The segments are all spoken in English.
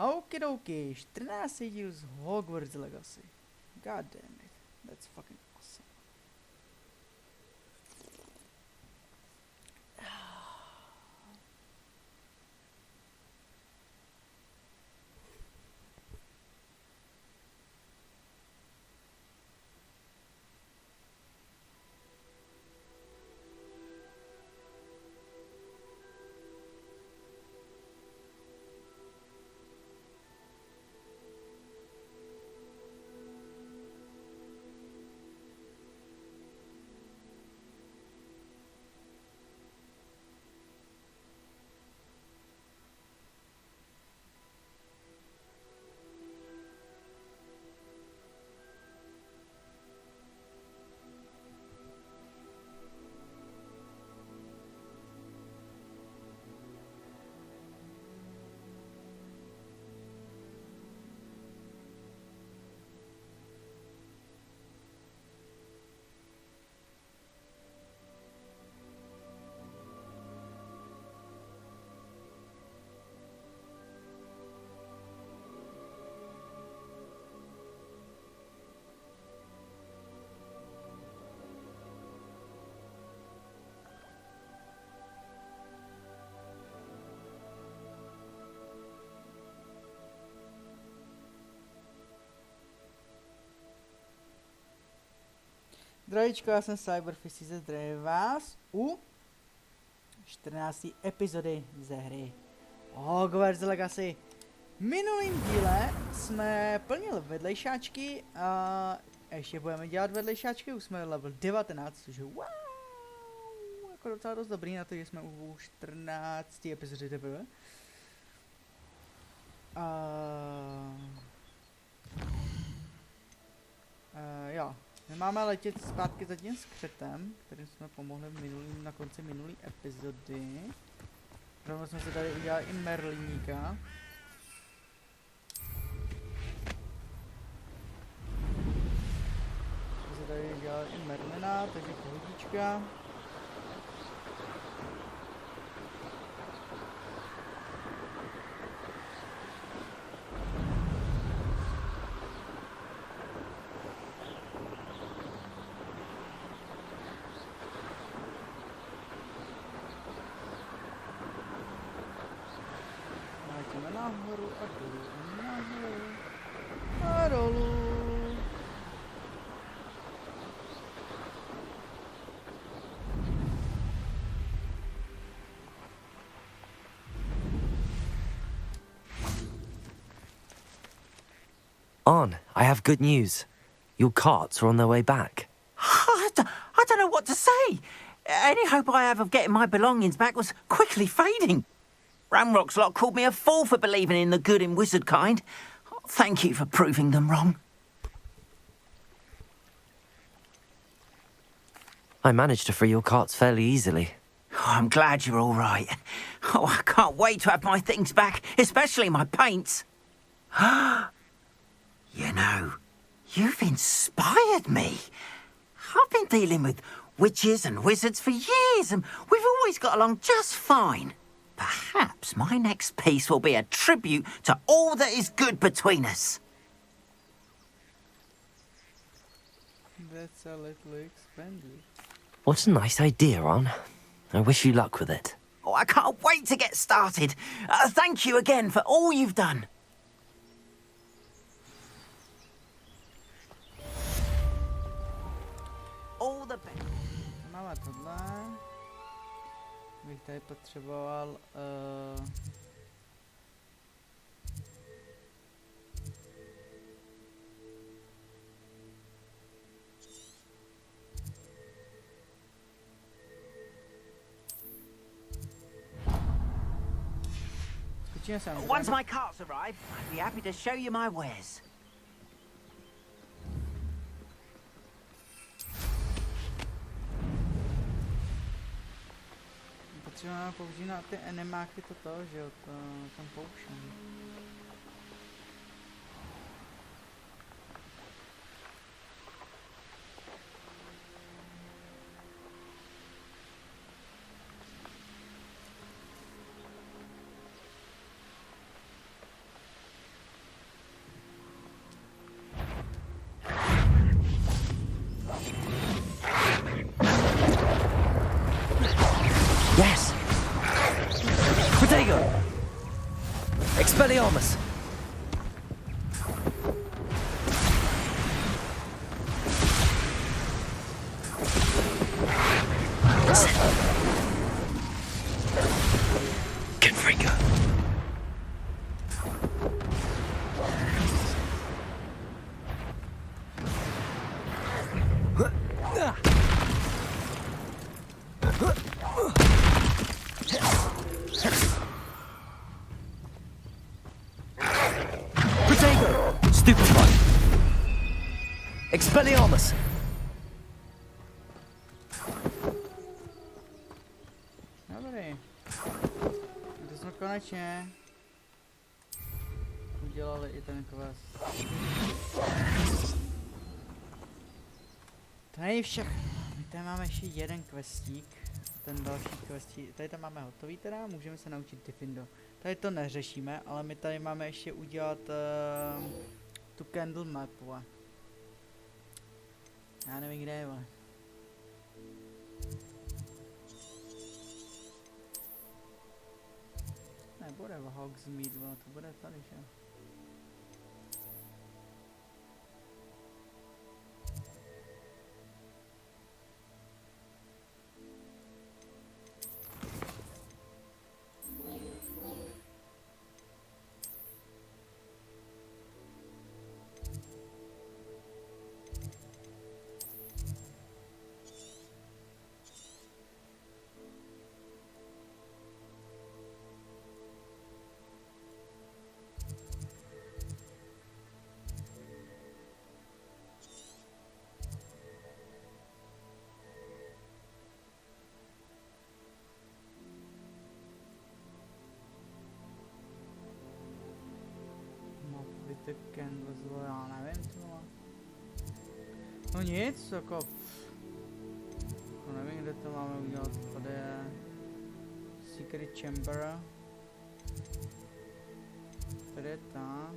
Okidoki, 14. díl z Hogwarts Legacy. God damn it, that's fucking awesome. Zdravíčko, já jsem Cyberfisty, zdravím vás u 14. epizody ze hry Hogwarts Legacy. V minulým díle jsme plnili vedlejšáčky a ještě budeme dělat vedlejšáčky, už jsme level 19, což je wow, jako docela dost dobrý na to, že jsme u 14. epizody teprve. Jo. My máme letět zpátky za tím skřetem, kterým jsme pomohli na konci minulý epizody. Rovnou jsme si tady udělali i Merlíníka. Jsme si tady udělali i Merlina, takže pohodička. Nahoru a dolů, nahoru a dolů. On, I have good news. Your carts are on their way back. I don't know what to say. Any hope I have of getting my belongings back was quickly fading. Ramrock's lot called me a fool for believing in the good in wizard kind. Thank you for proving them wrong. I managed to free your carts fairly easily. Oh, I'm glad you're all right. Oh, I can't wait to have my things back, especially my paints. You know, you've inspired me. I've been dealing with witches and wizards for years, and we've always got along just fine. Perhaps my next piece will be a tribute to all that is good between us. That's a little expensive. What a nice idea, On. I wish you luck with it. Oh, I can't wait to get started. Thank you again for all you've done. All the best. Máme tohle. Bych tady potřeboval skočíme sem. Once my carts arrive, I'd be happy to show you my wares. Potřebujeme použít na ty enemáky toto, že jo, ten potion. Expelliarmus! Confringo! Stupefy! Expelliarmus! Dobrý. To jsme konečně udělali i ten quest. To není všechno. My tady máme ještě jeden questík. Ten další questík. Tady tam máme hotový teda, můžeme se naučit Diffindo. Tady to neřešíme, ale my tady máme ještě udělat tu candle map, vole. Já nevím, kde je, vole. Nebude v Hogsmeade, vole, to bude tady, že? Ty candles, já nevím, co má. No nic, jako... No nevím, kde to máme udělat, tady je... Secret Chamber. Tady je ta.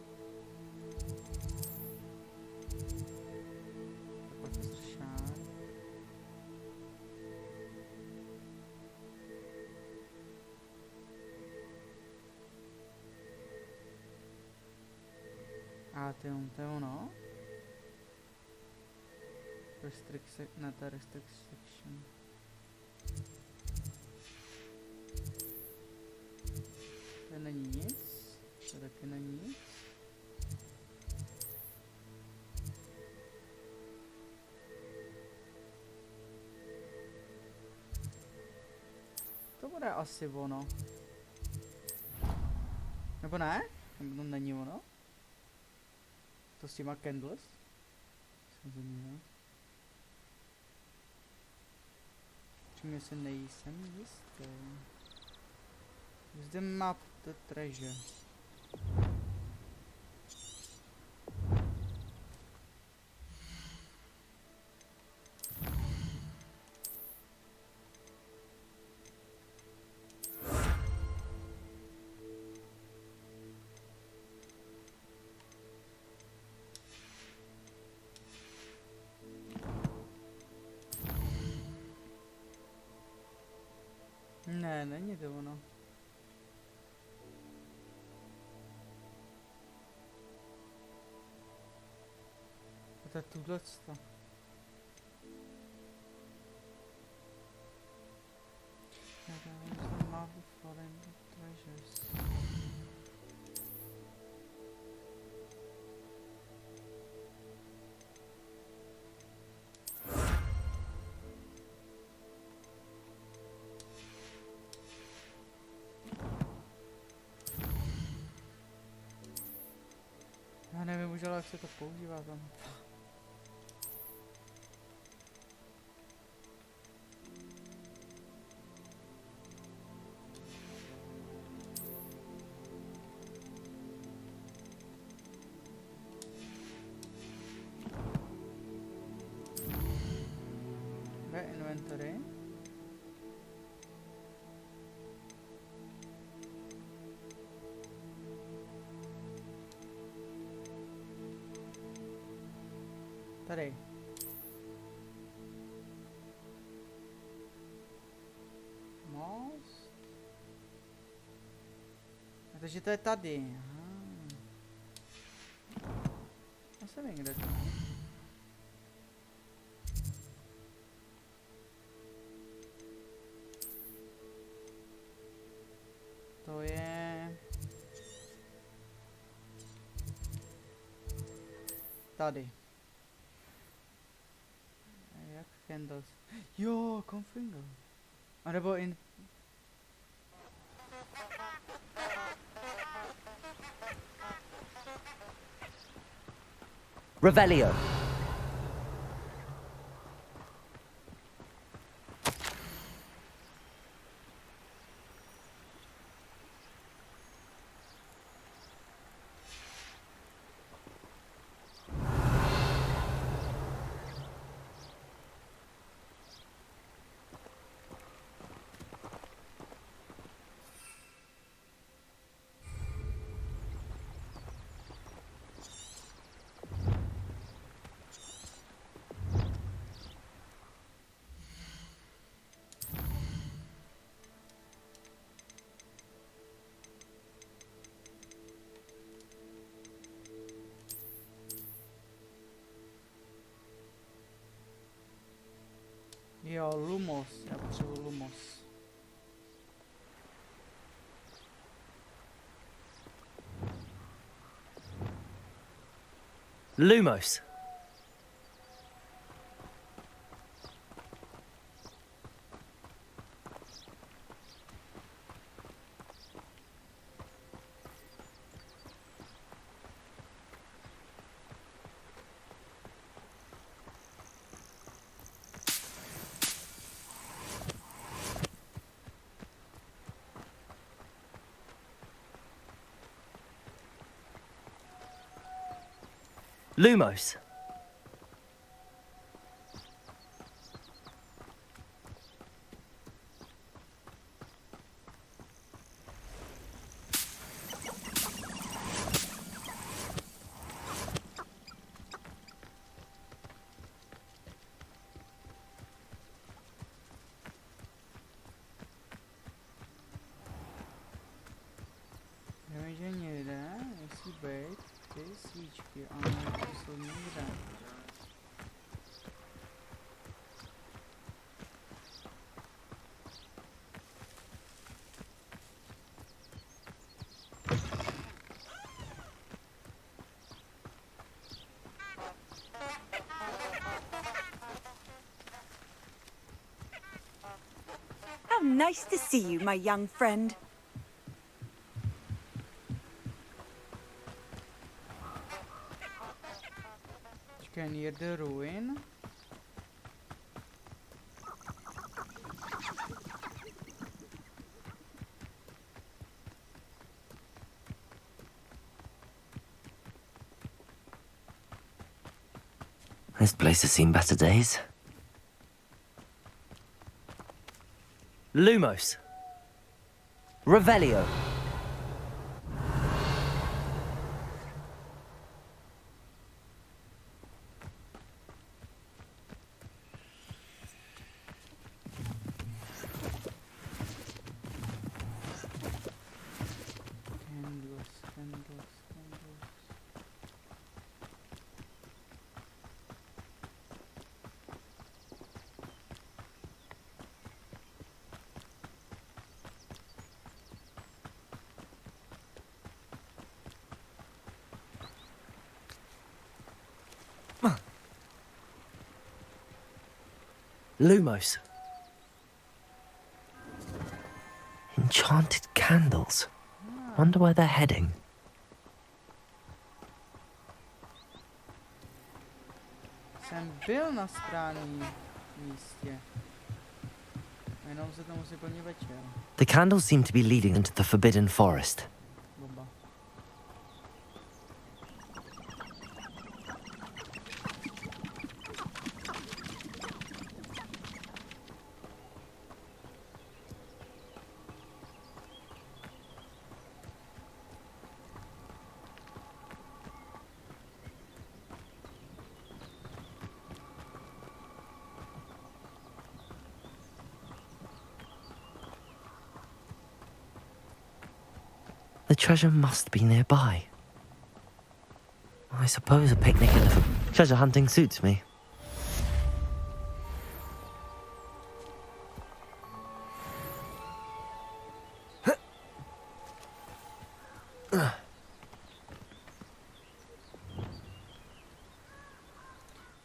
Profesor Shard. A to je ono? Restriction, ne, to je restriction. To není nic, to taky není nic. To bude asi ono. Nebo ne? Nebo to není ono? To s těma candles? Samozřejmě. Čím se nejsem jistý. Zde map the treasure. Ne, není to ono. To je tuto. Map the foreign treasures. Já nevím už, ale jak se to používá tam. Kde je inventory? Tady. Most. A Takže to je tady. Aha. Já se vím, kde to je. To je... Tady. Jak candles? Jo, Confinger. A nebo in... Revelio. Jo, Lumos. Já potřebuji Lumos. Lumos. Lumos. Nevím, že někde musí být ty svíčky, ale to jsou někde. How nice to see you, my young friend. Počkej, near the ruin. This place has seen better days. Lumos. Revelio. Candles, candles, candles. Lumos. Enchanted candles. Wonder where they're heading. Jsem byl na správném místě. Jenom se to musí plně večer. The candles seem to be leading into the Forbidden Forest. Bomba. The treasure must be nearby. I suppose a picnic and treasure hunting suits me.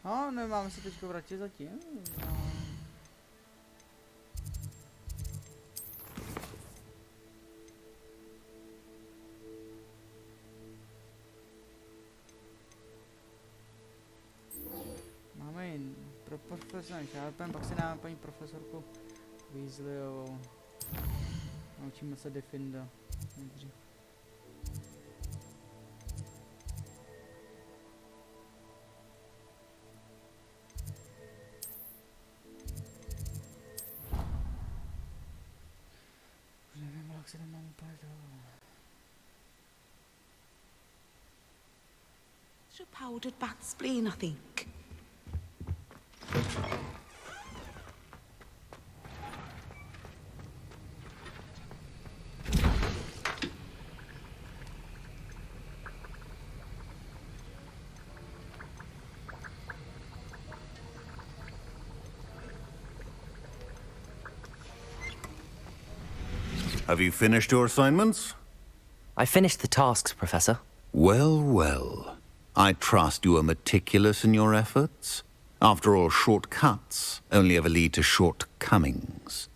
No, nemáme se teďko vrátit zatím. No. Máme jen pro profesora Sharpen, pak si dáme paní profesorku Weasleyovou. Naučíme se Definda. Nejdřív. Už nevím, jak se nemám úplně dole. It's a powdered bat spleen, I think. Have you finished your assignments? I finished the tasks, Professor. Well, well. I trust you are meticulous in your efforts. After all, shortcuts only ever lead to shortcomings.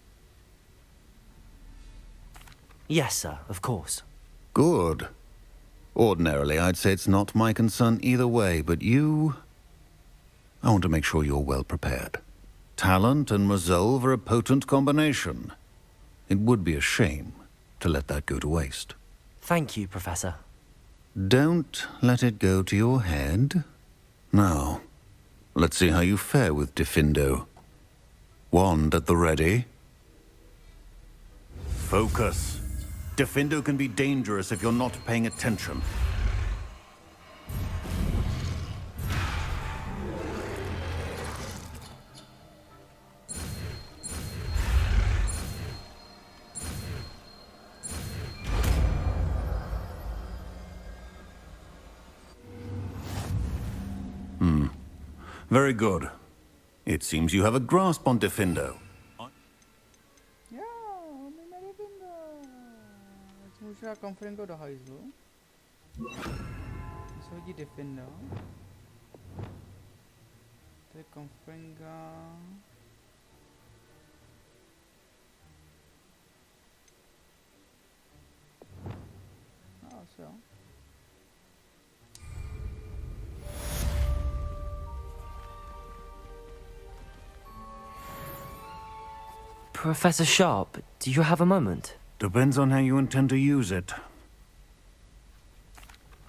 Yes, sir, of course. Good. Ordinarily, I'd say it's not my concern either way, but you... I want to make sure you're well prepared. Talent and resolve are a potent combination. It would be a shame to let that go to waste. Thank you, Professor. Don't let it go to your head. Now, let's see how you fare with Defindo. Wand at the ready. Focus. Defindo can be dangerous if you're not paying attention. Very good. It seems you have a grasp on Defindo. Jo, máme Definda. Teď můžu na Konfringo do hajzlu. Se hodí Definda. Tady Konfringa. No, asi jo. Professor Sharp, do you have a moment? Depends on how you intend to use it.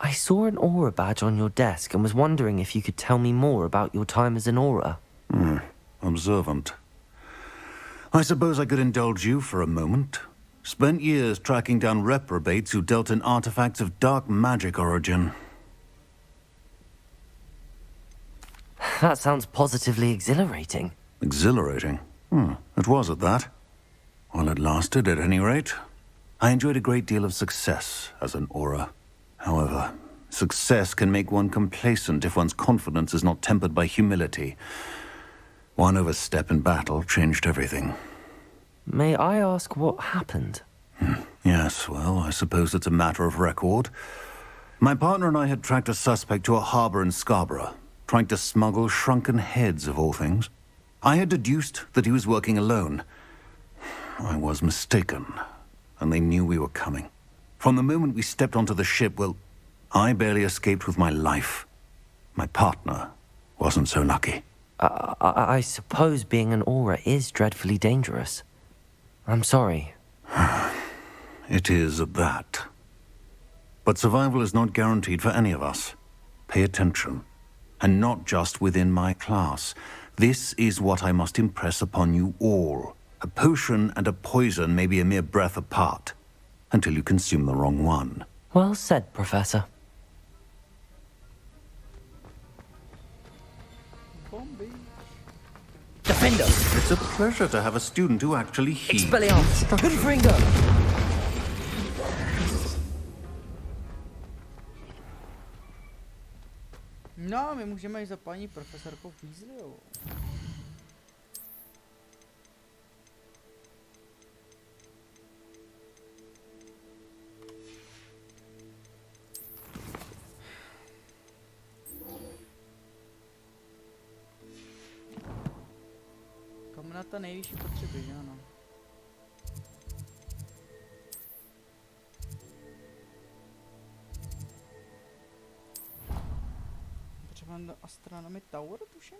I saw an aura badge on your desk and was wondering if you could tell me more about your time as an aura. Observant. I suppose I could indulge you for a moment. Spent years tracking down reprobates who dealt in artifacts of dark magic origin. That sounds positively exhilarating. Exhilarating. It was at that. While it lasted, at any rate. I enjoyed a great deal of success as an aura. However, success can make one complacent if one's confidence is not tempered by humility. One overstep in battle changed everything. May I ask what happened? Yes, well, I suppose it's a matter of record. My partner and I had tracked a suspect to a harbor in Scarborough, trying to smuggle shrunken heads of all things. I had deduced that he was working alone. I was mistaken, and they knew we were coming. From the moment we stepped onto the ship, well, I barely escaped with my life. My partner wasn't so lucky. I suppose being an aura is dreadfully dangerous. I'm sorry. It is at that. But survival is not guaranteed for any of us. Pay attention. And not just within my class. This is what I must impress upon you all. A potion and a poison may be a mere breath apart, until you consume the wrong one. Well said, Professor. Bomby. Defender! It's a pleasure to have a student who actually heeds. Expelliarmus! Confringo! No, my můžeme jít za paní profesorkou Weasleyovou. Komnata nejvyšší potřeby, že ano. Potřebujeme do Astronomy Tower, tuším?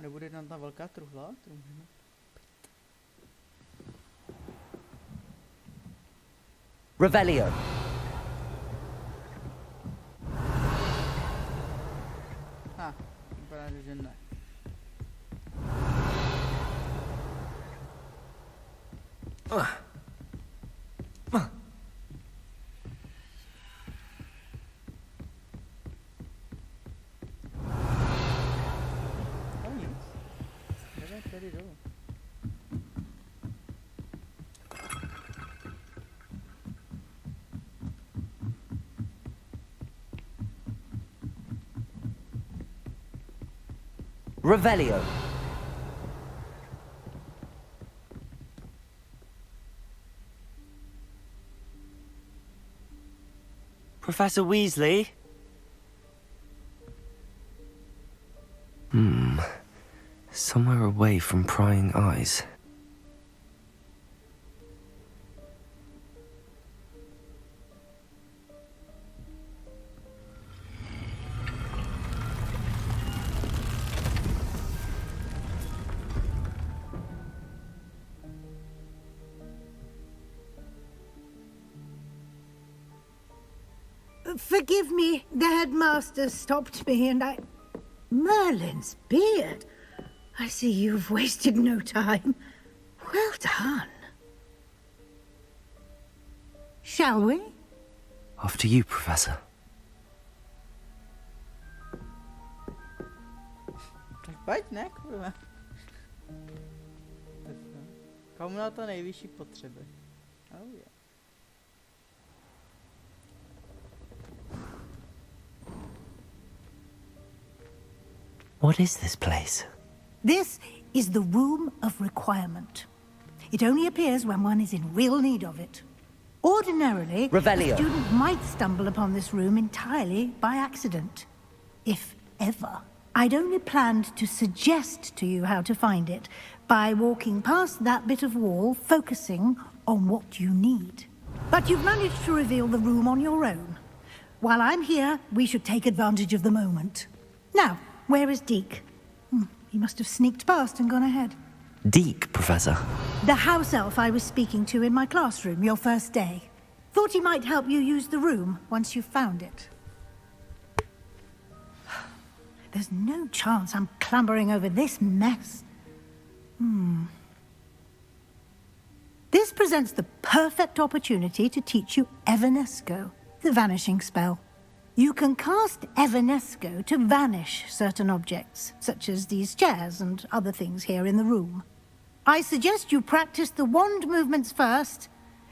Nebude tam ta velká truhla, kterou můžeme... Revelio. Vypadá, že ne. Tady dolů. Revelio. Professor Weasley? Somewhere away from prying eyes. Forgive me, the headmaster stopped me and I... Merlin's beard. I see you've wasted no time. Well done. Shall we? After you, Professor. Tak pojď, ne, kurva. Komnata nejvyšší potřeby. Oh yeah. What is this place? This is the Room of Requirement. It only appears when one is in real need of it. Ordinarily, Revelio. a student might stumble upon this room entirely by accident. If ever. I'd only planned to suggest to you how to find it by walking past that bit of wall, focusing on what you need. But you've managed to reveal the room on your own. While I'm here, we should take advantage of the moment. Now, where is Deke? He must have sneaked past and gone ahead. Deke, Professor. The house elf I was speaking to in my classroom your first day. Thought he might help you use the room once you've found it. There's no chance I'm clambering over this mess. This presents the perfect opportunity to teach you Evanesco, the vanishing spell. You can cast Evanesco to vanish certain objects, such as these chairs and other things here in the room. I suggest you practice the wand movements first,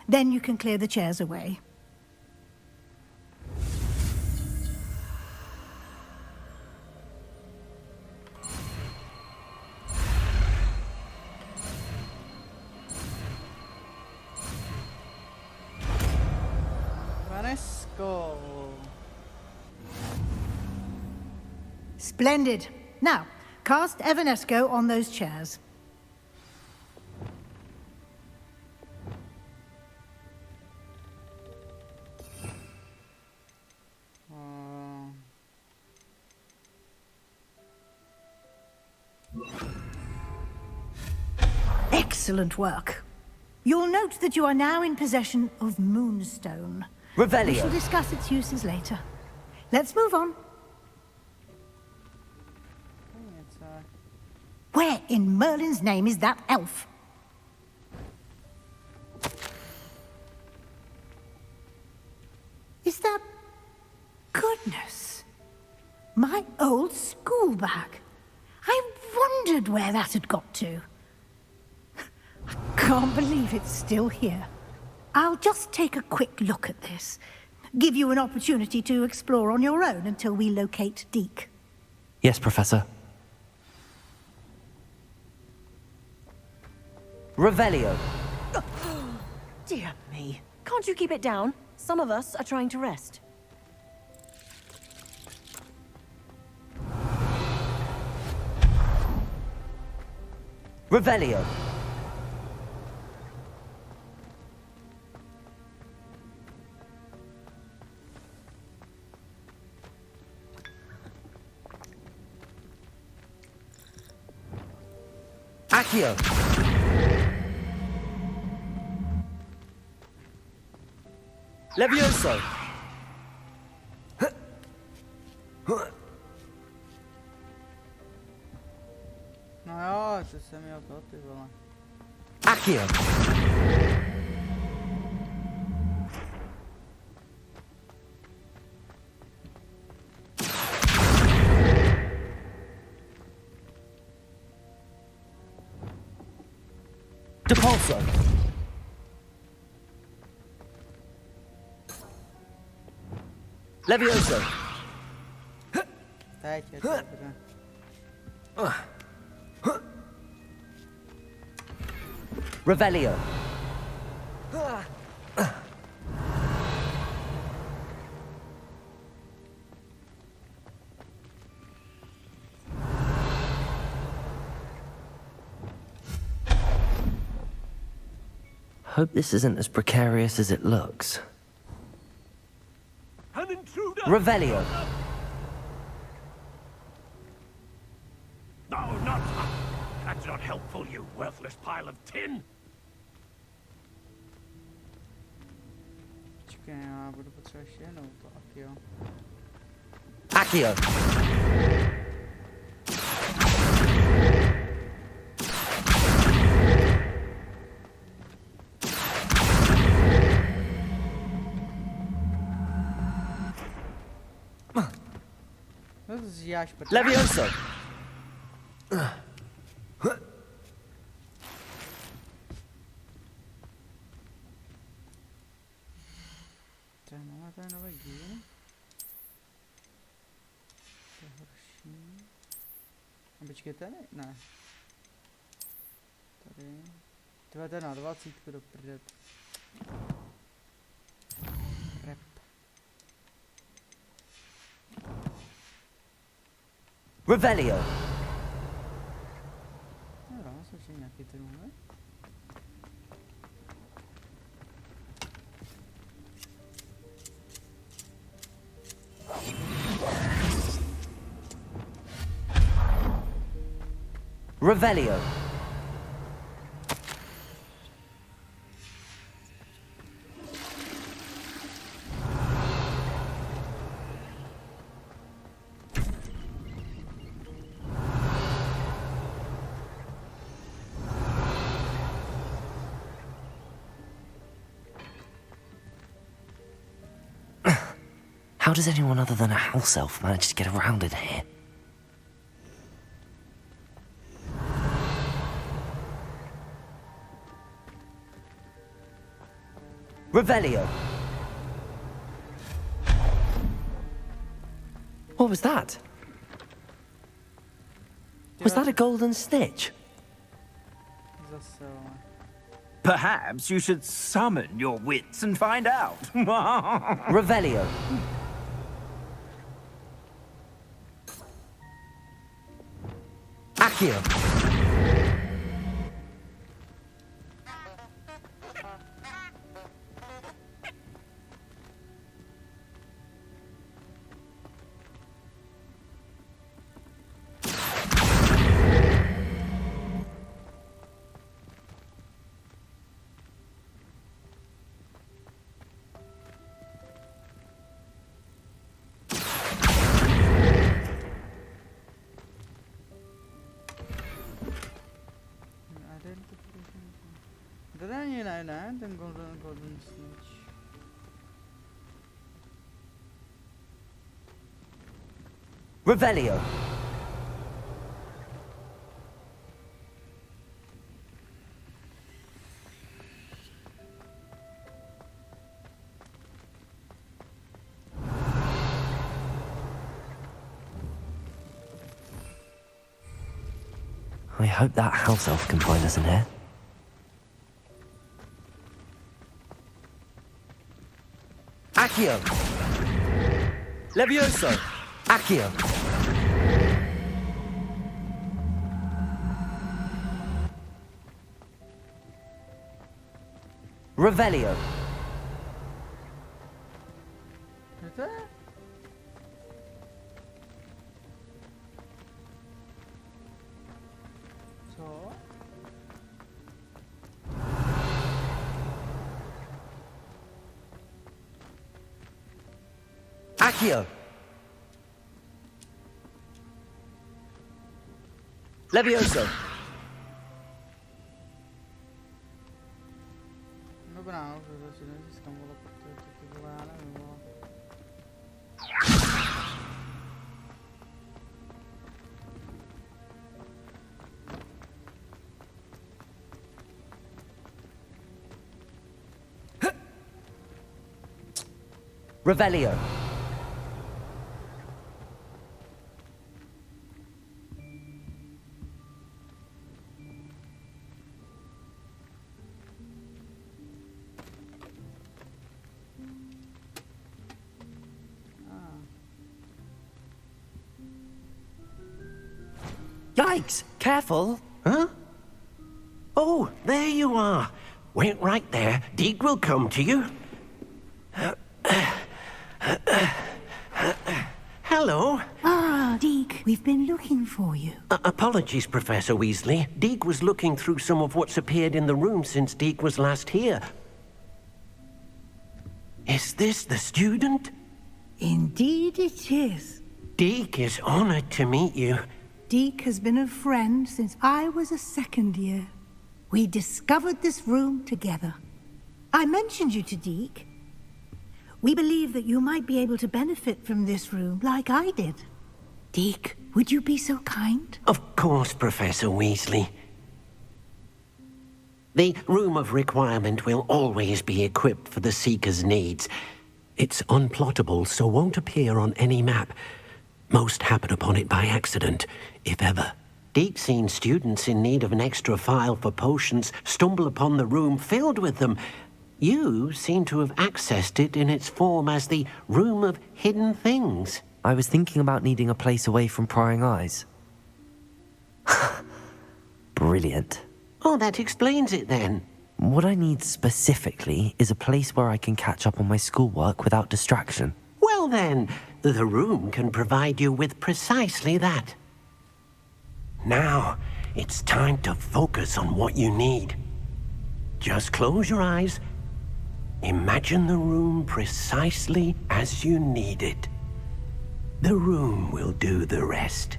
then you can clear the chairs away. Vanesco. Splendid. Now, cast Evanesco on those chairs. Excellent work. You'll note that you are now in possession of Moonstone. We shall Revelio. discuss its uses later. Let's move on. Where in Merlin's name is that elf? Is that... Goodness. My old school bag. I wondered where that had got to. I can't believe it's still here. I'll just take a quick look at this. give you an opportunity to explore on your own until we locate Deke. Yes, Professor. Revelio. Dear me. Can't you keep it down? Some of us are trying to rest. Revelio. Accio. Levioso. No jo, to jsem měl to, ty vole. Accio. Depulso. Levioso. Teď je to dobré. Revelio. Hope this isn't as precarious as it looks. An intruder! Revelio. No, not... That's not helpful, you worthless pile of tin! Počkej, já budu potřebovat ještě jednou to Akio. Accio. No to zjíjáš prd. Levioso. To je nový díl. To je horší. A počkej, tady? Ne. Tady. Tohle je na 20 do prdet. Rep. Revelio. No, jsou ještě nějaký tyhle. Revelio. How does anyone other than a house elf manage to get around in here? Revelio. What was that? Was that a golden snitch? Zase, ale. Perhaps you should summon your wits and find out. Revelio. Accio. To není ne, ten golden snitch. Revelio. I hope that house elf can find us in here. Accio! Levioso! Accio! Revelio! Co to je? Co? Accio! Levioso! Dobrá, no, to si nezískám, vole, protože to ty vole, já nevím, vole. Revelio! Yikes! Careful! Huh? Oh, there you are. Wait right there. Deek will come to you. Hello. Ah, Deke, we've been looking for you. Apologies, Professor Weasley. Deek was looking through some of what's appeared in the room since Deek was last here. Is this the student? Indeed it is. Deek is honored to meet you. Deke has been a friend since I was a second year. We discovered this room together. I mentioned you to Deke. We believe that you might be able to benefit from this room like I did. Deke, would you be so kind? Of course, Professor Weasley. The Room of Requirement will always be equipped for the Seeker's needs. It's unplottable, so won't appear on any map. Most happen upon it by accident, if ever. Deke's seen students in need of an extra file for potions stumble upon the room filled with them. You seem to have accessed it in its form as the Room of Hidden Things. I was thinking about needing a place away from prying eyes. Brilliant. Oh, that explains it then. What I need specifically is a place where I can catch up on my schoolwork without distraction. Well then, the room can provide you with precisely that. Now, it's time to focus on what you need. Just close your eyes. Imagine the room precisely as you need it. The room will do the rest.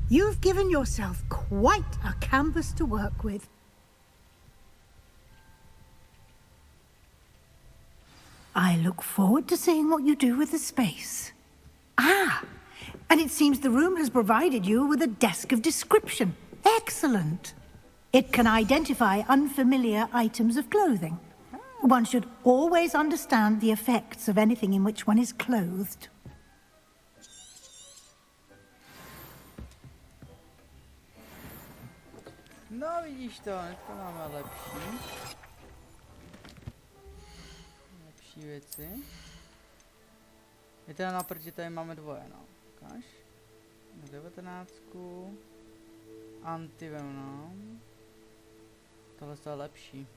You've given yourself quite a canvas to work with. I look forward to seeing what you do with the space. Ah, and it seems the room has provided you with a desk of description. Excellent. It can identify unfamiliar items of clothing. One should always understand the effects of anything in which one is clothed. No vidíš to, dneska máme lepší věci. Je teda naproti, tady máme dvoje, no. Ukáž. 19. Antivenom. Tohle je lepší.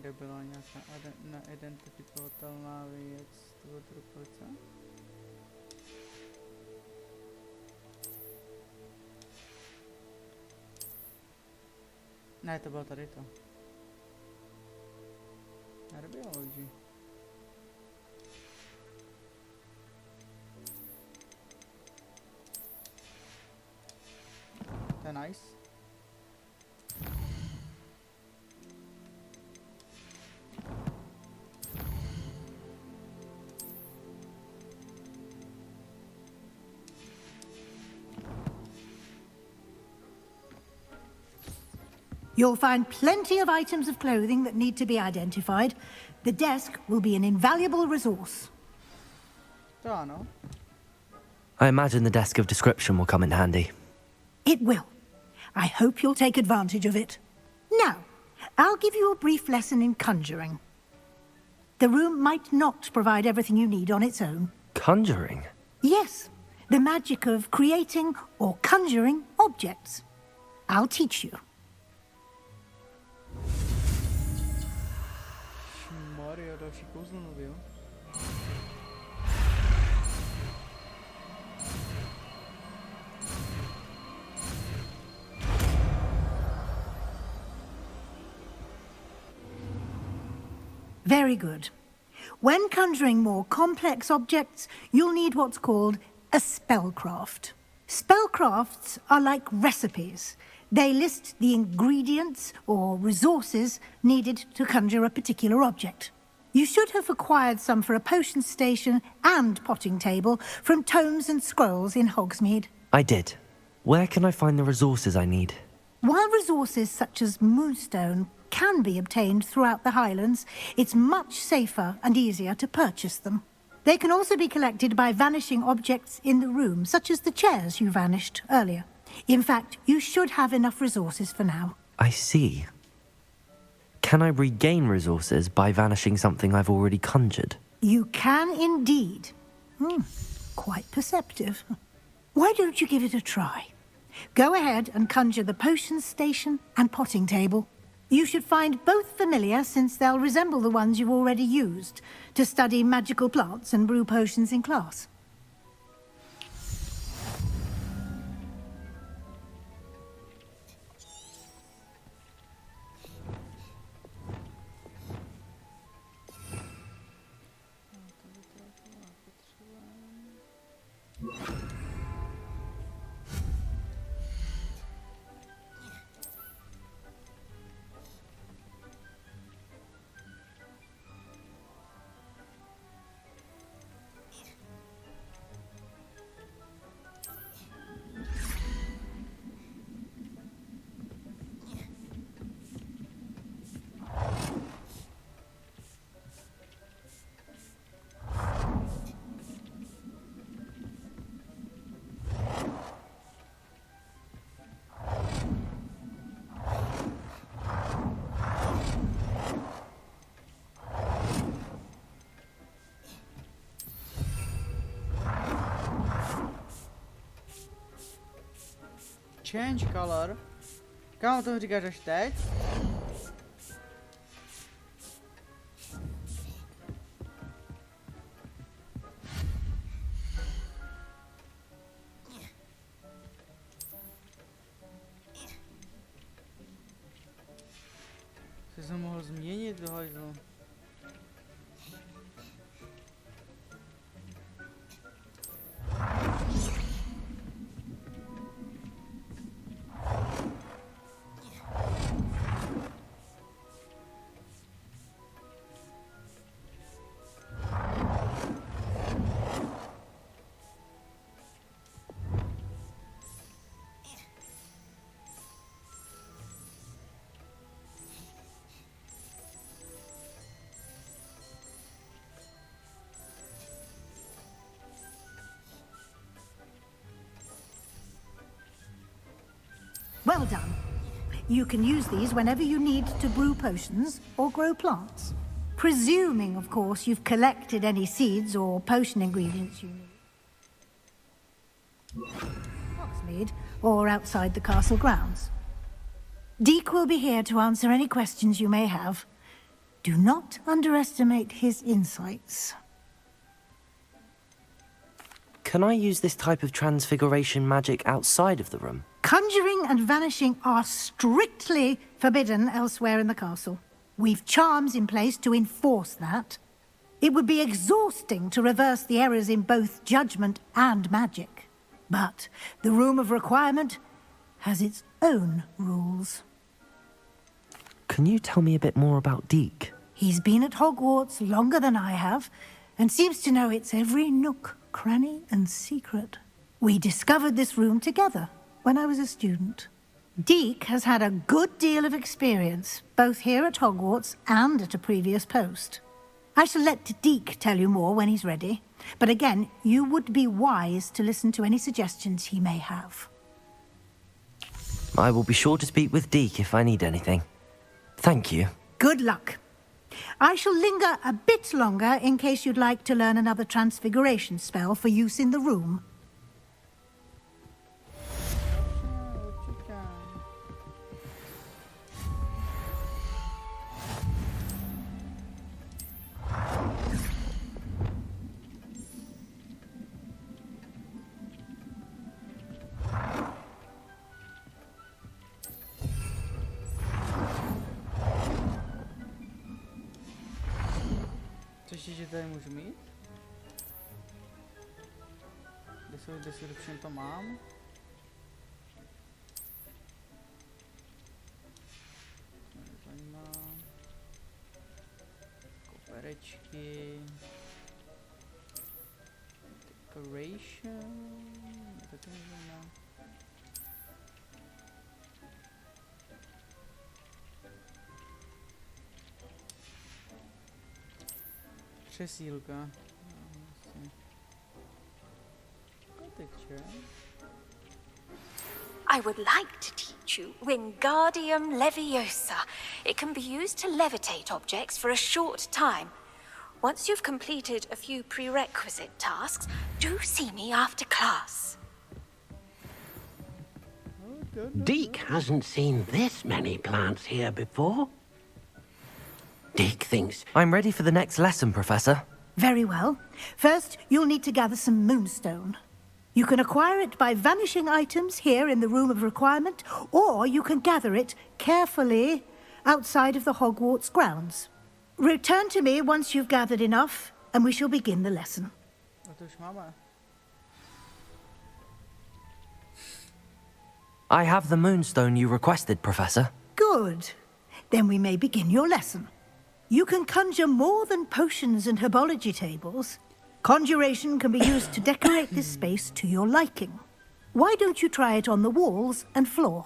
někde byla nějaká neidentifikovatelná věc. To bylo to rukovice. Ne, to bylo tady to. Herbiology. To je nice. You'll find plenty of items of clothing that need to be identified. The desk will be an invaluable resource. To ano. I imagine the desk of description will come in handy. It will. I hope you'll take advantage of it. Now, I'll give you a brief lesson in conjuring. The room might not provide everything you need on its own. Conjuring? Yes, the magic of creating or conjuring objects. I'll teach you. Mario, další kouzlo nový, jo? Very good. When conjuring more complex objects, you'll need what's called a spellcraft. Spellcrafts are like recipes. They list the ingredients or resources needed to conjure a particular object. You should have acquired some for a potion station and potting table from tomes and scrolls in Hogsmeade. I did. Where can I find the resources I need? While resources such as moonstone can be obtained throughout the Highlands, it's much safer and easier to purchase them. They can also be collected by vanishing objects in the room, such as the chairs you vanished earlier. In fact, you should have enough resources for now. I see. Can I regain resources by vanishing something I've already conjured? You can indeed. Quite perceptive. Why don't you give it a try? Go ahead and conjure the potion station and potting table. You should find both familiar, since they'll resemble the ones you've already used to study magical plants and brew potions in class. Change color. Kámo, to říkáš až teď? Jsi se mohl změnit do hajzlu. Well done. You can use these whenever you need to brew potions or grow plants. Presuming, of course, you've collected any seeds or potion ingredients you need. Hogsmeade, or outside the castle grounds. Deke will be here to answer any questions you may have. Do not underestimate his insights. Can I use this type of transfiguration magic outside of the room? Conjuring and vanishing are strictly forbidden elsewhere in the castle. We've charms in place to enforce that. It would be exhausting to reverse the errors in both judgment and magic. But the Room of Requirement has its own rules. Can you tell me a bit more about Deke? He's been at Hogwarts longer than I have, and seems to know its every nook, cranny, and secret. We discovered this room together when I was a student. Deke has had a good deal of experience, both here at Hogwarts and at a previous post. I shall let Deke tell you more when he's ready, but again, you would be wise to listen to any suggestions he may have. I will be sure to speak with Deke if I need anything. Thank you. Good luck. I shall linger a bit longer in case you'd like to learn another transfiguration spell for use in the room. Což že tady můžu mít? Description to mám. Zajímá. Koperečky. Decoration. Taky nezajímá. Přesílka. I would like to teach you Wingardium Leviosa. It can be used to levitate objects for a short time. Once you've completed a few prerequisite tasks, do see me after class. Deke hasn't seen this many plants here before. Deke thinks... I'm ready for the next lesson, Professor. Very well. First, you'll need to gather some moonstone. You can acquire it by vanishing items here in the Room of Requirement, or you can gather it carefully outside of the Hogwarts grounds. Return to me once you've gathered enough, and we shall begin the lesson. I have the moonstone you requested, Professor. Good. Then we may begin your lesson. You can conjure more than potions and herbology tables. Conjuration can be used to decorate this space to your liking. Why don't you try it on the walls and floor?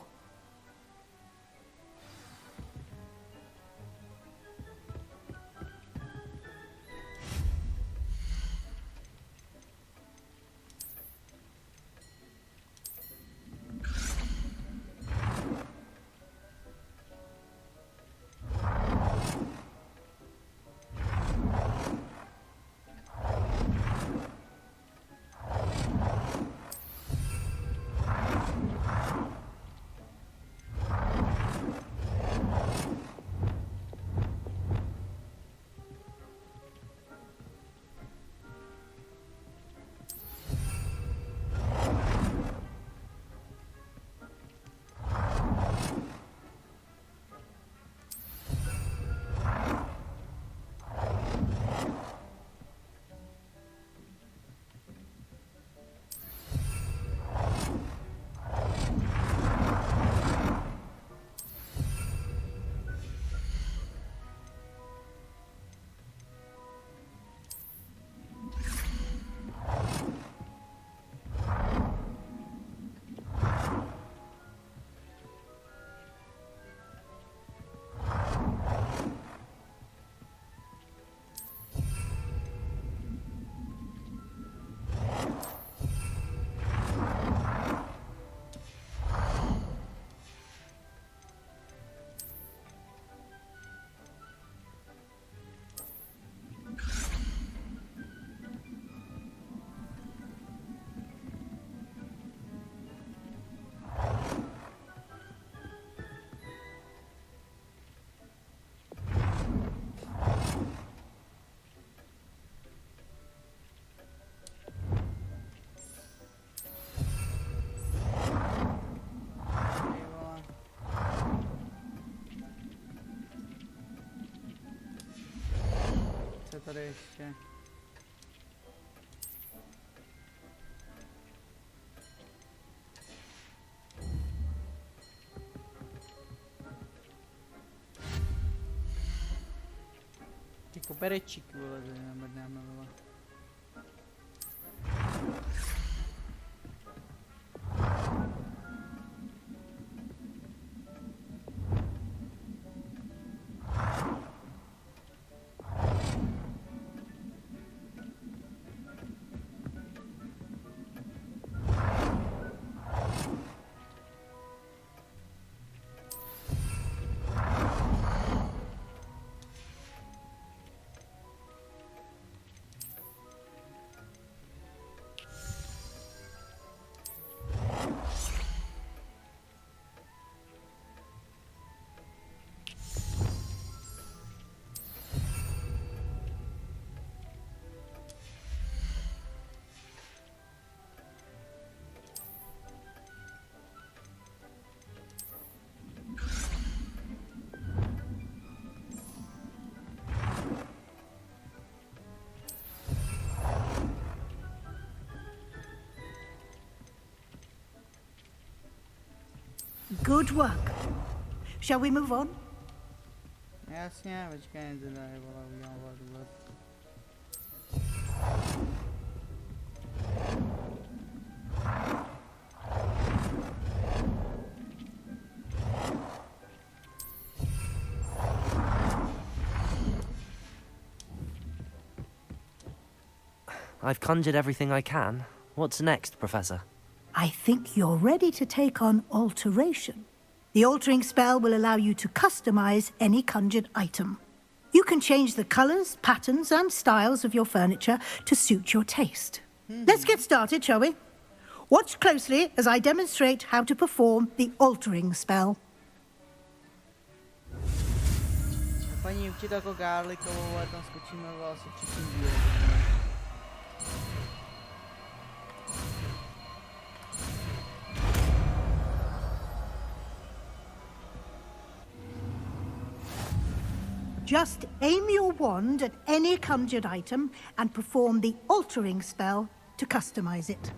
ještě. Ty koberečík, vole, zamrdnáme, vole. Good work. Shall we move on? Jasně, počkej, teda je, vole, udělám, vole, důvod. I've conjured everything I can. What's next, Professor? I think you're ready to take on alteration. The altering spell will allow you to customize any conjured item. You can change the colors, patterns, and styles of your furniture to suit your taste. Let's get started, shall we? Watch closely as I demonstrate how to perform the altering spell. Paní učitelko Garlickovou, ale tam skočíme vlastně třetím díle. Just aim your wand at any conjured item and perform the altering spell to customize it.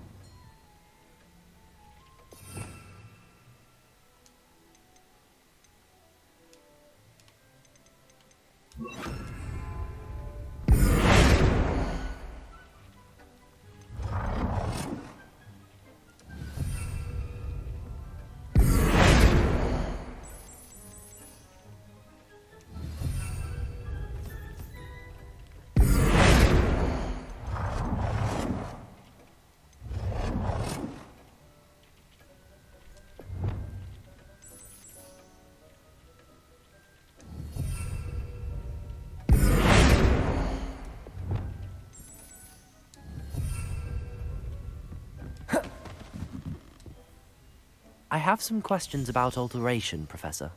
I have some questions about alteration, Professor.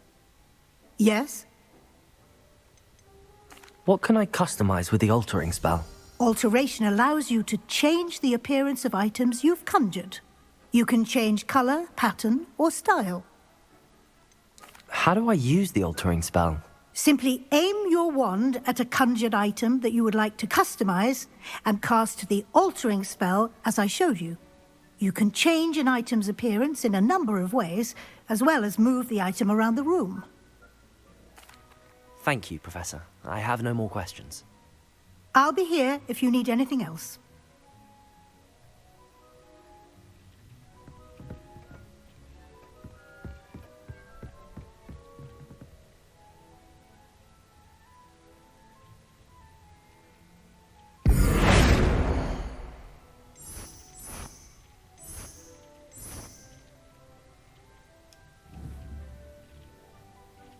Yes? What can I customize with the altering spell? Alteration allows you to change the appearance of items you've conjured. You can change color, pattern, or style. How do I use the altering spell? Simply aim your wand at a conjured item that you would like to customize and cast the altering spell as I showed you. You can change an item's appearance in a number of ways, as well as move the item around the room. Thank you, Professor. I have no more questions. I'll be here if you need anything else.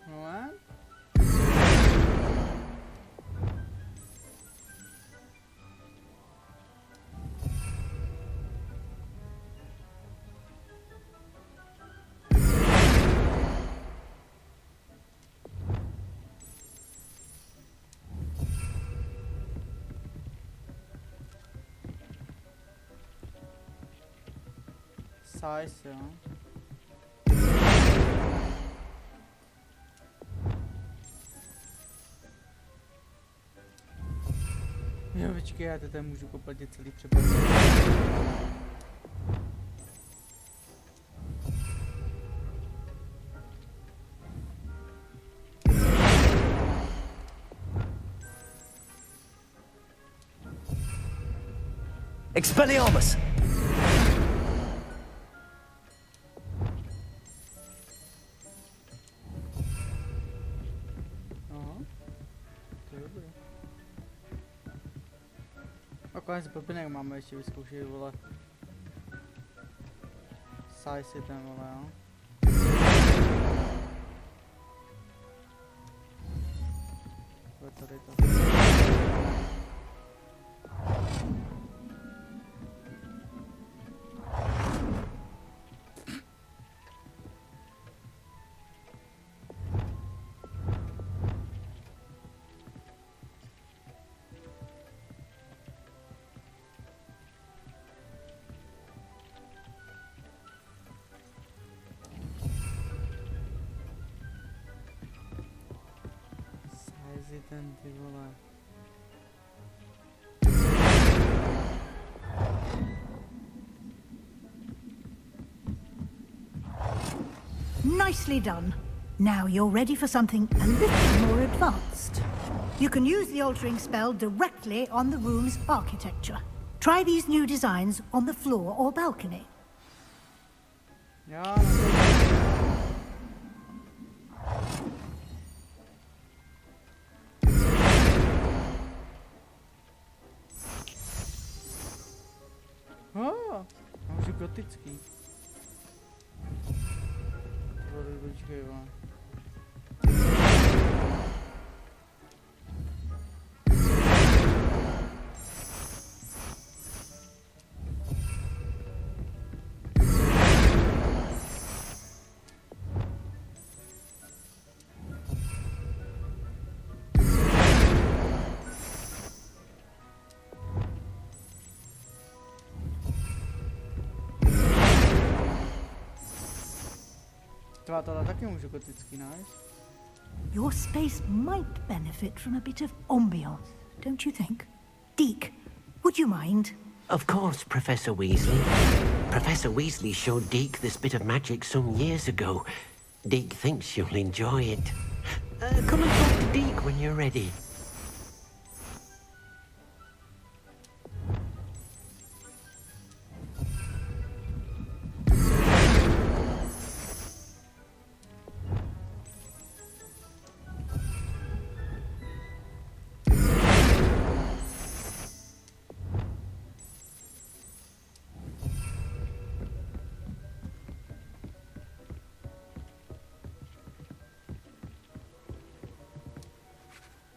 What? Size, jo. Jo, počkej, já to tady můžu poplatit celý přepas. Expelliarmus! Aha. To je dobré. A konec blbinek máme ještě vyzkoušet, vole. Saj si ten, vole, jo. To je tady to. Ten, ty vole. Nicely done. Now you're ready for something a little more advanced. You can use the altering spell directly on the room's architecture. Try these new designs on the floor or balcony. Yeah. Mám už gotický. Počkej, vole. Tohle taky můžu gotický, nice. Your space might benefit from a bit of ambiance, don't you think? Deke, would you mind? Of course, Professor Weasley. Professor Weasley showed Deke this bit of magic some years ago. Deke thinks you'll enjoy it. Come and talk to Deke when you're ready.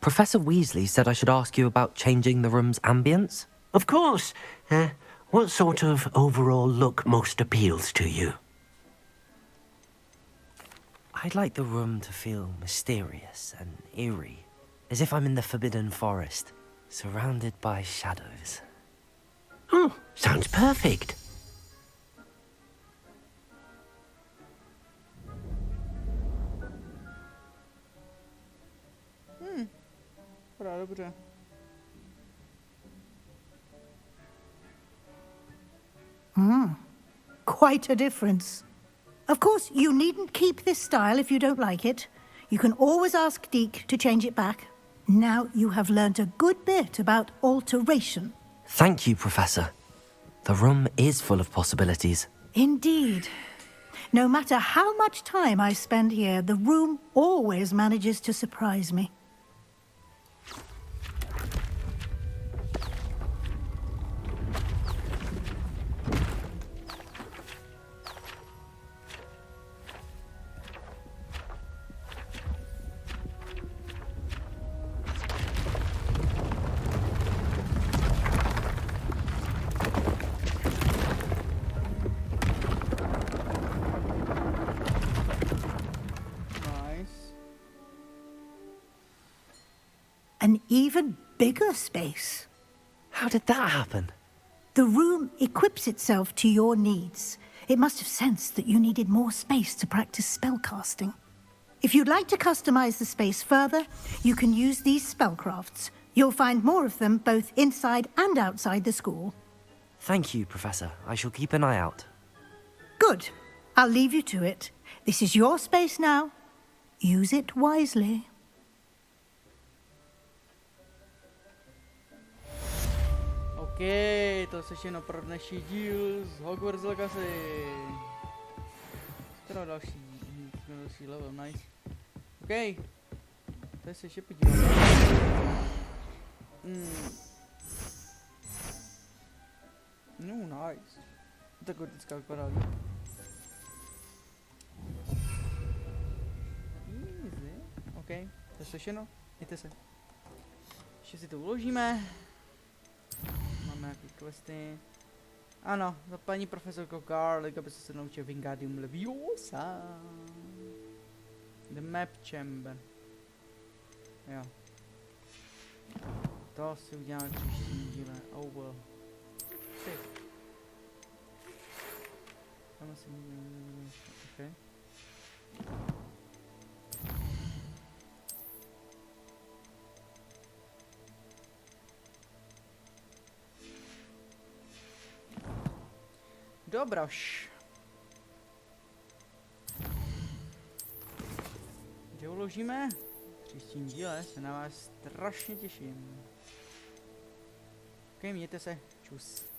Professor Weasley said I should ask you about changing the room's ambience? Of course. What sort of overall look most appeals to you? I'd like the room to feel mysterious and eerie, as if I'm in the Forbidden Forest, surrounded by shadows. Oh, sounds perfect. Dobře. Quite a difference. Of course, you needn't keep this style if you don't like it. You can always ask Deke to change it back. Now you have learnt a good bit about alteration. Thank you, Professor. The room is full of possibilities. Indeed. No matter how much time I spend here, the room always manages to surprise me. An even bigger space. How did that happen? The room equips itself to your needs. It must have sensed that you needed more space to practice spellcasting. If you'd like to customize the space further, you can use these spellcrafts. You'll find more of them both inside and outside the school. Thank you, Professor. I shall keep an eye out. Good. I'll leave you to it. This is your space now. Use it wisely. OK, to je všechno pro dnešní díl z Hogwarts Legacy. Teda další level, nice. OK, to se ještě podíváme. No, nice. Tak gotická vypadá líp. Easy. OK, to je všechno. Mějte se. Ještě si to uložíme. Máme nějaké questy. Ano, za paní profesorko Garlic, aby se naučil Wingardium Leviosa. The Map Chamber. Jo. To si uděláme v příštím díle. Oh well. Sick. Tam asi okay. Dobroš. Kde uložíme? V příštím díle se na vás strašně těším. Ok, mějte se. Čus.